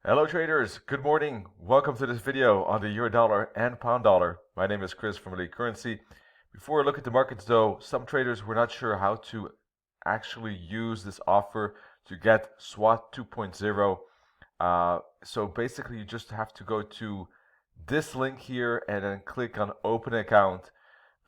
Hello traders, good morning. Welcome to this video on the euro dollar and pound dollar. My name is Chris from Elite Currency. Before we look at the markets though, some traders were not sure how to actually use this offer to get SWAT 2.0. So basically you just have to go to this link here and then click on open account,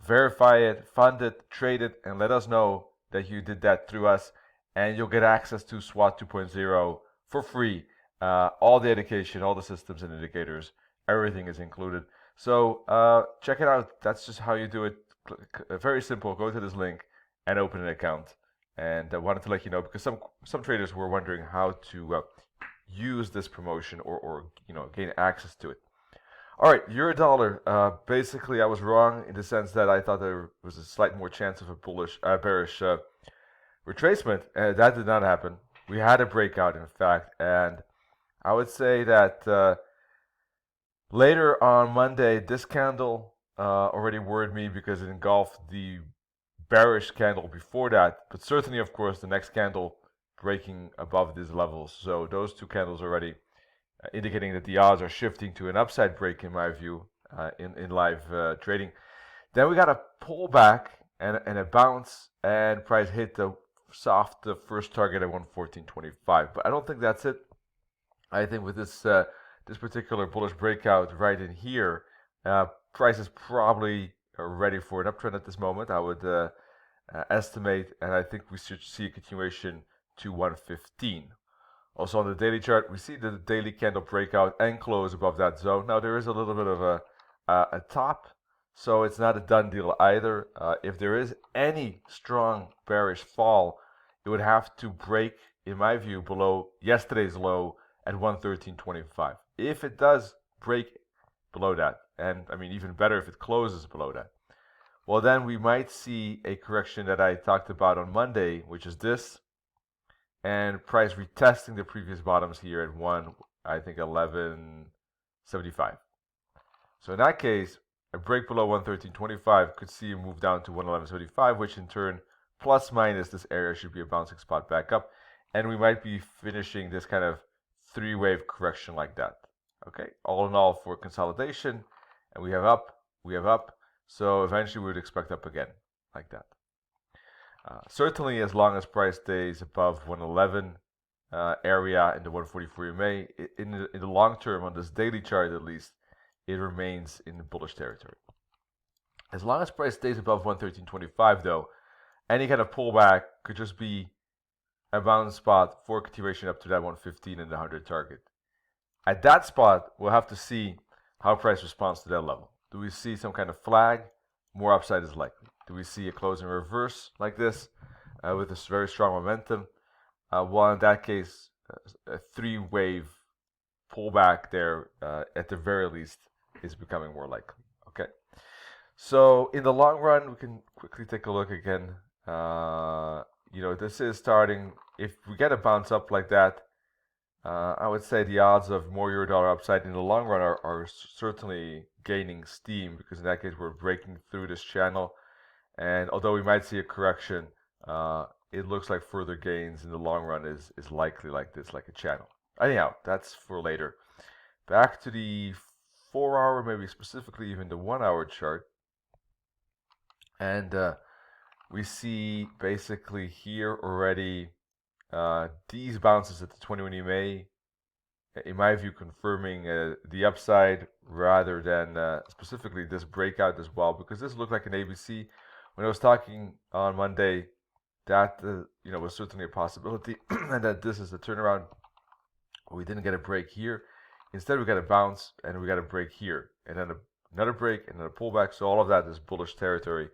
verify it, fund it, trade it, and let us know that you did that through us, and you'll get access to SWAT 2.0 for free. All the education, all the systems and indicators, everything is included. So check it out. That's just how you do it. Very simple. Go to this link and open an account. And I wanted to let you know because some traders were wondering how to use this promotion or gain access to it. All right, euro dollar. Basically, I was wrong in the sense that I thought there was a slight more chance of a bearish retracement. That did not happen. We had a breakout, in fact, and I would say that later on Monday, this candle already worried me because it engulfed the bearish candle before that. But certainly, of course, the next candle breaking above these levels. So those two candles already indicating that the odds are shifting to an upside break, in my view, in live trading. Then we got a pullback and a bounce, and price hit the first target at 114.25. But I don't think that's it. I think with this particular bullish breakout right in here, price is probably ready for an uptrend at this moment. I would estimate, and I think we should see a continuation to 115. Also on the daily chart, we see the daily candle breakout and close above that zone. Now there is a little bit of a top, so it's not a done deal either. If there is any strong bearish fall, it would have to break, in my view, below yesterday's low at 113.25. If it does break below that, and I mean even better if it closes below that, well then we might see a correction that I talked about on Monday, which is this, and price retesting the previous bottoms here at 11.75. So in that case, a break below 113.25 could see a move down to 111.75, which in turn, plus minus this area, should be a bouncing spot back up, and we might be finishing this kind of three-wave correction like that. Okay, all in all for consolidation, and we have up, so eventually we would expect up again like that. Certainly as long as price stays above 111 area in the 144 EMA, in the long term, on this daily chart at least, it remains in the bullish territory. As long as price stays above 113.25 though, any kind of pullback could just be a bounce spot for continuation up to that 115 and the 100 target. At that spot, we'll have to see how price responds to that level. Do we see some kind of flag? More upside is likely. Do we see a close in reverse like this with this very strong momentum? Well, in that case, a three-wave pullback there, at the very least, is becoming more likely. Okay. So in the long run, we can quickly take a look again. This is starting. If we get a bounce up like that, I would say the odds of more euro dollar upside in the long run are certainly gaining steam, because in that case we're breaking through this channel, and although we might see a correction, it looks like further gains in the long run is likely like this, like a channel. Anyhow, that's for later. Back to the 4-hour, maybe specifically even the 1-hour chart, and we see basically here already these bounces at the 21 EMA, in my view, confirming the upside rather than specifically this breakout as well, because this looked like an ABC. When I was talking on Monday, that was certainly a possibility, and that this is a turnaround. We didn't get a break here. Instead, we got a bounce, and we got a break here, and then another break, and then a pullback. So all of that is bullish territory.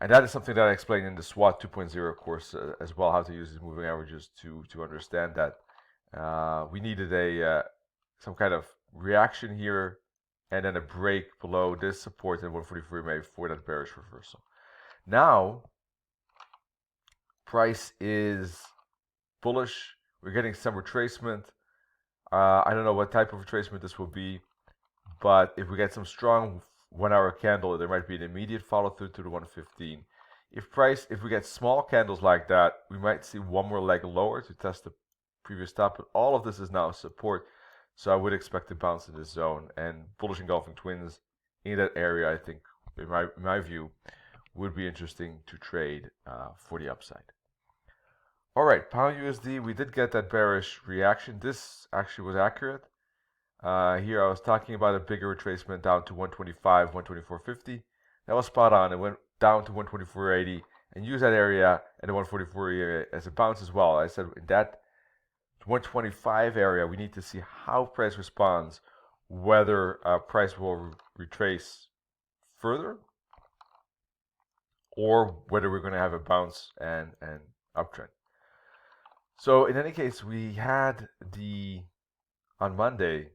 And that is something that I explained in the SWAT 2.0 course as well, how to use these moving averages to understand that. We needed some kind of reaction here, and then a break below this support at 144 EMA for that bearish reversal. Now, price is bullish. We're getting some retracement. I don't know what type of retracement this will be, but if we get some strong 1-hour candle, there might be an immediate follow through to the 115. If we get small candles like that, we might see one more leg lower to test the previous top, but all of this is now support. So I would expect to bounce in this zone, and bullish engulfing twins in that area, I think, in my view, would be interesting to trade for the upside. All right, pound USD, we did get that bearish reaction. This actually was accurate. Here I was talking about a bigger retracement down to 125, 124.50. That was spot on. It went down to 124.80 and used that area and the 144 area as a bounce as well. I said in that 125 area, we need to see how price responds, whether price will retrace further or whether we're going to have a bounce and uptrend. So in any case, we had on Monday,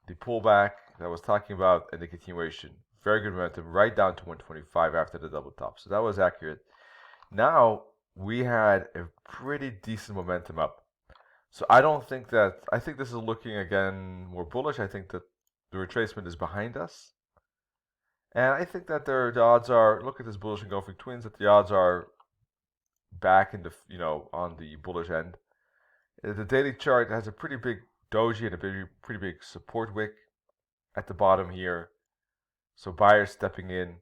the pullback that I was talking about and the continuation. Very good momentum right down to 125 after the double top. So that was accurate. Now we had a pretty decent momentum up. So I think this is looking again more bullish. I think that the retracement is behind us. And I think that the odds are, look at this bullish engulfing twins, that the odds are back in the, on the bullish end. The daily chart has a pretty big doji and a pretty big support wick at the bottom here. So buyers stepping in.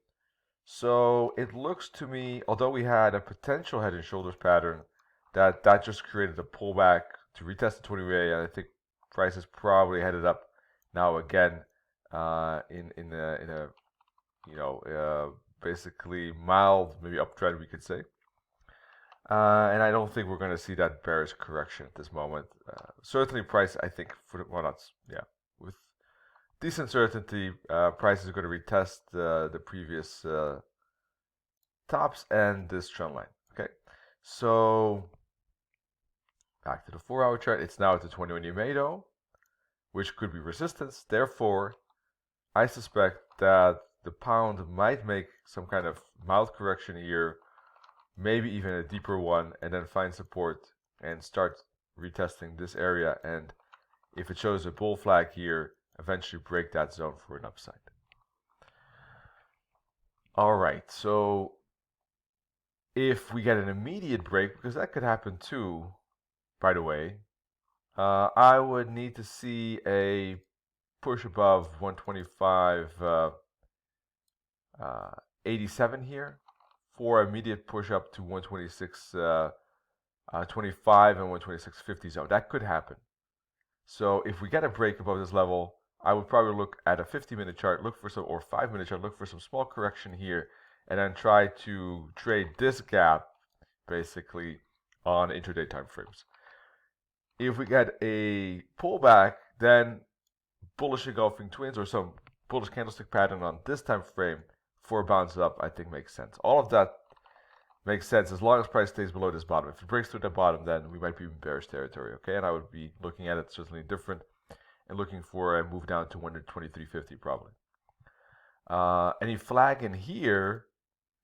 So it looks to me, although we had a potential head and shoulders pattern, that just created a pullback to retest the 20-way, and I think price is probably headed up now again in a basically mild, maybe uptrend, we could say. And I don't think we're going to see that bearish correction at this moment. Certainly price, I think, with decent certainty, price is going to retest the previous tops and this trend line. Okay, so back to the 4-hour chart. It's now at the 21 EMA though, which could be resistance. Therefore, I suspect that the pound might make some kind of mild correction here, maybe even a deeper one, and then find support and start retesting this area. And if it shows a bull flag here, eventually break that zone for an upside. All right, so if we get an immediate break, because that could happen too, by the way, I would need to see a push above 125.87 here for immediate push up to 126.25 and 126.50 zone. That could happen. So if we get a break above this level, I would probably look at a 50-minute chart, look for some, or 5-minute chart, look for some small correction here, and then try to trade this gap basically on intraday time frames. If we get a pullback, then bullish engulfing twins or some bullish candlestick pattern on this time frame for a bounce up, I think makes sense. All of that makes sense as long as price stays below this bottom. If it breaks through the bottom, then we might be in bearish territory, okay? And I would be looking at it certainly different and looking for a move down to 123.50 probably. Any flag in here,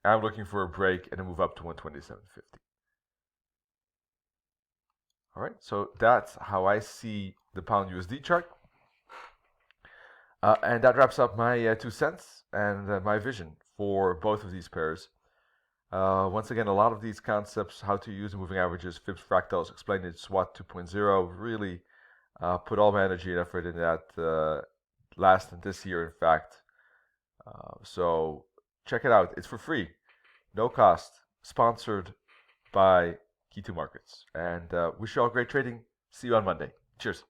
I'm looking for a break and a move up to 127.50. All right, so that's how I see the pound USD chart. And that wraps up my 2 cents and my vision for both of these pairs. Once again, a lot of these concepts, how to use moving averages, fibs, fractals, explained in SWAT 2.0, really put all my energy and effort in that last and this year, in fact. So check it out. It's for free, no cost, sponsored by Key2 Markets. And wish you all great trading. See you on Monday. Cheers.